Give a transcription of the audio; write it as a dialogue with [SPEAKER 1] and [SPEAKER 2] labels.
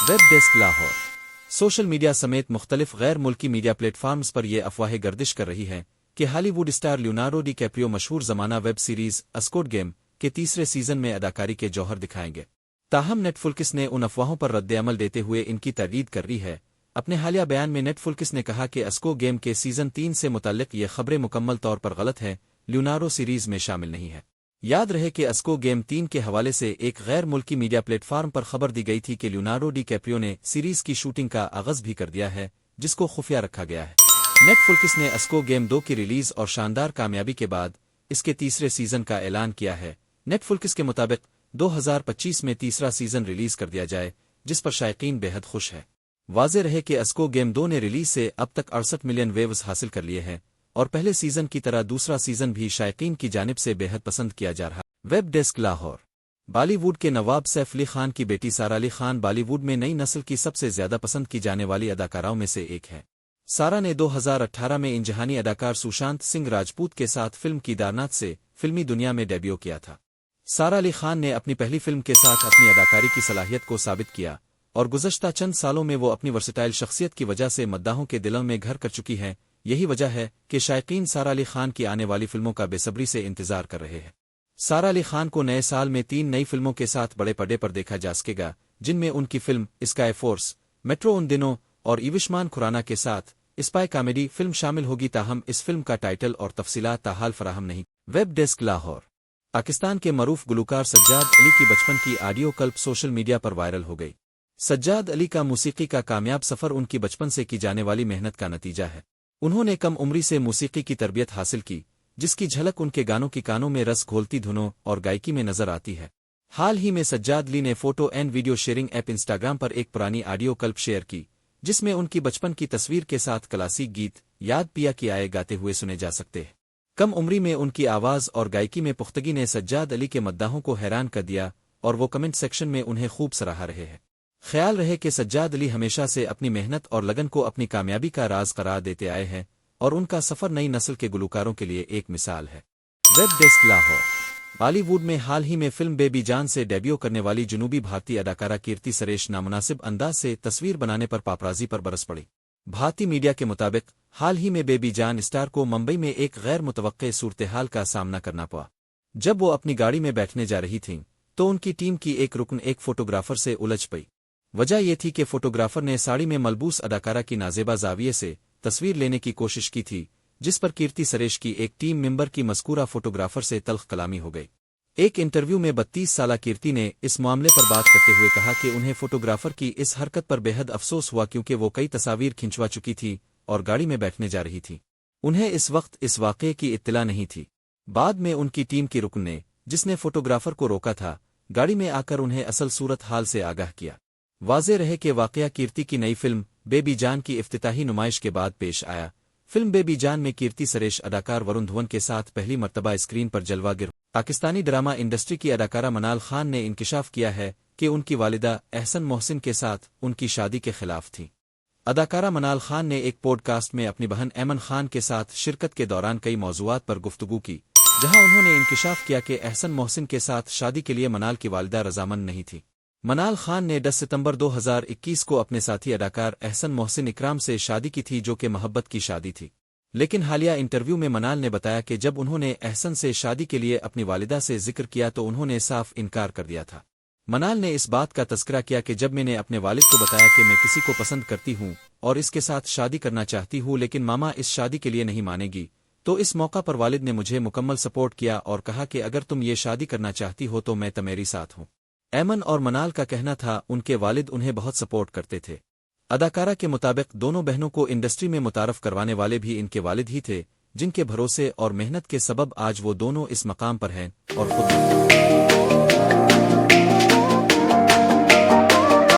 [SPEAKER 1] Web desk Lahore. Social media समेत मुख्तलिफ गैर मुल्की मीडिया प्लेटफार्म्स पर यह अफवाहें गर्दिश कर रही हैं कि Hollywood star Leonardo D Caprio मशहूर जमाना वेब सीरीज स्क्विड गेम के तीसरे सीजन में अदाकारी के जौहर दिखाएंगे। ताहम नेटफ्लिक्स ने उन अफवाहों पर रद्द-ए-अमल देते हुए इनकी तर्दीद कर रही है। अपने हालिया बयान में नेटफ्लिक्स ने कहा कि स्क्विड गेम के सीजन 3 से मुतल्लिक ये खबरें मुकम्मल तौर पर गलत हैं, लियोनार्डो सीरीज में शामिल नहीं है। याद रहे कि स्क्विड गेम 3 के हवाले से एक गैर मुल्की मीडिया प्लेटफार्म पर खबर दी गई थी कि लियोनार्डो डी कैप्रियो ने सीरीज की शूटिंग का आगाज भी कर दिया है, जिसको खुफिया रखा गया है। नेटफ्लिक्स ने स्क्विड गेम 2 की रिलीज और शानदार कामयाबी के बाद इसके तीसरे सीजन का ऐलान किया है। नेटफ्लिक्स के मुताबिक 2025 में तीसरा सीजन रिलीज कर दिया जाए, जिस पर शायकीन बेहद खुश है। वाज़ेह रहे कि स्क्विड गेम 2 ने रिलीज से अब तक 68 मिलियन व्यूज हासिल कर लिए हैं और पहले सीजन की तरह दूसरा सीजन भी शायकीन की जानिब से बेहद पसंद किया जा रहा है। Web desk Lahore. बॉलीवुड के नवाब सैफ अली खान की बेटी सारा अली खान बॉलीवुड में नई नस्ल की सबसे ज्यादा पसंद की जाने वाली अदाकाराओं में से एक है। सारा ने 2018 में इंजहानी अदाकार सुशांत सिंह राजपूत के साथ फिल्म कीदारनाथ से फिल्मी दुनिया में डेब्यू किया था। सारा अली खान ने अपनी पहली फिल्म के साथ अपनी अदाकारी की सलाहियत को साबित किया और गुज़श्ता चंद सालों में वो अपनी वर्सेटाइल शख्सियत की वजह से मद्दाहों के दिलों में घर कर चुकी हैं। यही वजह है कि शायकीन सारा अली खान की आने वाली फिल्मों का बेसब्री से इंतजार कर रहे हैं। सारा अली खान को नए साल में 3 नई फिल्मों के साथ बड़े पर्दे पर देखा जा सकेगा, जिनमें उनकी फिल्म स्काई फोर्स, मेट्रो उन दिनों और इविश्मान खुराना के साथ स्पाई कॉमेडी फिल्म शामिल होगी। ताहम इस फिल्म का टाइटल और तफसीलात ताहाल फराहम नहीं। Web desk Lahore. पाकिस्तान के मरूफ गुलकार सज्जाद अली की बचपन की ऑडियो क्लिप सोशल मीडिया पर वायरल हो गई। सज्जाद अली का मूसीकी का कामयाब सफर उनकी बचपन से की जाने वाली मेहनत का नतीजा है। उन्होंने कम उम्री से मूसीकी की तरबियत हासिल की, जिसकी झलक उनके गानों की कानों में रस घोलती धुनों और गायकी में नजर आती है। हाल ही में सज्जाद अली ने photo and video sharing app Instagram पर एक पुरानी ऑडियो क्लिप शेयर की, जिसमें उनकी बचपन की तस्वीर के साथ क्लासिक गीत याद पिया की आए गाते हुए सुने जा सकते हैं। कम उम्री में उनकी आवाज और गायकी में पुख्तगी ने सज्जाद अली के मद्दाहों को हैरान कर दिया और वो कमेंट सेक्शन में उन्हें खूब सराहा रहे हैं। ख्याल रहे कि सज्जाद अली हमेशा से अपनी मेहनत और लगन को अपनी कामयाबी का राज करार देते आए हैं और उनका सफर नई नस्ल के गुलकारों के लिए एक मिसाल है। Web desk Lahore. बॉलीवुड में हाल ही में फिल्म बेबी जान से डेब्यू करने वाली जनूबी भारतीय अदाकारा कीर्ति सुरेश नामुनासिब अंदाज से तस्वीर बनाने पर पापराजी पर बरस पड़ी। भारतीय मीडिया के मुताबिक हाल ही में बेबी जान स्टार को मुंबई में एक गैर मुतवक्के सूरत-ए-हाल का सामना करना पड़ा। जब वो अपनी गाड़ी में बैठने जा रही थीं, तो उनकी टीम की एक रुकन एक फोटोग्राफर से उलझ पई। वजह यह थी कि फोटोग्राफर ने साड़ी में मलबूस अदाकारा की नाजेबा जाविये से तस्वीर लेने की कोशिश की थी, जिस पर कीर्ति सुरेश की एक टीम मेंबर की मज़कूरा फोटोग्राफर से तल्ख कलामी हो गई। एक इंटरव्यू में 32 साला कीर्ति ने इस मामले पर बात करते हुए कहा कि उन्हें फोटोग्राफर की इस हरकत पर बेहद अफसोस हुआ, क्योंकि वो कई तस्वीर खिंचवा चुकी थी और गाड़ी में बैठने जा रही थी। उन्हें इस वक्त इस वाक़ये की इत्तला नहीं थी। बाद में उनकी टीम की रुकन ने, जिसने फोटोग्राफर को रोका था, गाड़ी में आकर उन्हें असल सूरत हाल से आगाह किया। वाज़ेह रहे कि वाक़या कीर्ति की नई फिल्म बेबी जान की इफ्तिताही नुमाइश के बाद पेश आया। फिल्म बेबी जान में कीर्ति सुरेश अदाकार वरुण धवन के साथ पहली मर्तबा स्क्रीन पर जलवागर। पाकिस्तानी ड्रामा इंडस्ट्री की अदाकारा मनाल खान ने इंकिशाफ किया है कि उनकी वालिदा एहसन मोहसिन के साथ उनकी शादी के खिलाफ थी। अदाकारा मनाल खान ने एक पॉडकास्ट में अपनी बहन ऐमन खान के साथ शिरकत के दौरान कई मौज़ूआत पर गुफ्तगू की, जहां उन्होंने इंकिशाफ किया कि एहसन मोहसिन के साथ शादी के लिए मनाल की वालिदा रजामंद नहीं थी। मनाल खान ने 10 सितंबर 2021 को अपने साथी अदाकार एहसन मोहसिन इकराम से शादी की थी, जो कि मोहब्बत की शादी थी। लेकिन हालिया इंटरव्यू में मनाल ने बताया कि जब उन्होंने एहसन से शादी के लिए अपनी वालिदा से जिक्र किया तो उन्होंने साफ इनकार कर दिया था। मनाल ने इस बात का तज़किरा किया कि जब मैंने अपने वालिद को बताया कि मैं किसी को पसंद करती हूँ और इसके साथ शादी करना चाहती हूँ, लेकिन मामा इस शादी के लिए नहीं मानेगी, तो इस मौका पर वालिद ने मुझे मुकम्मल सपोर्ट किया और कहा कि अगर तुम ये शादी करना चाहती हो तो मैं तुम्हारी साथ हूँ। ऐमन और मनाल का कहना था उनके वालिद उन्हें बहुत सपोर्ट करते थे। अदाकारा के मुताबिक दोनों बहनों को इंडस्ट्री में मुतारफ करवाने वाले भी इनके वालिद ही थे, जिनके भरोसे और मेहनत के सबब आज वो दोनों इस मकाम पर हैं और खुद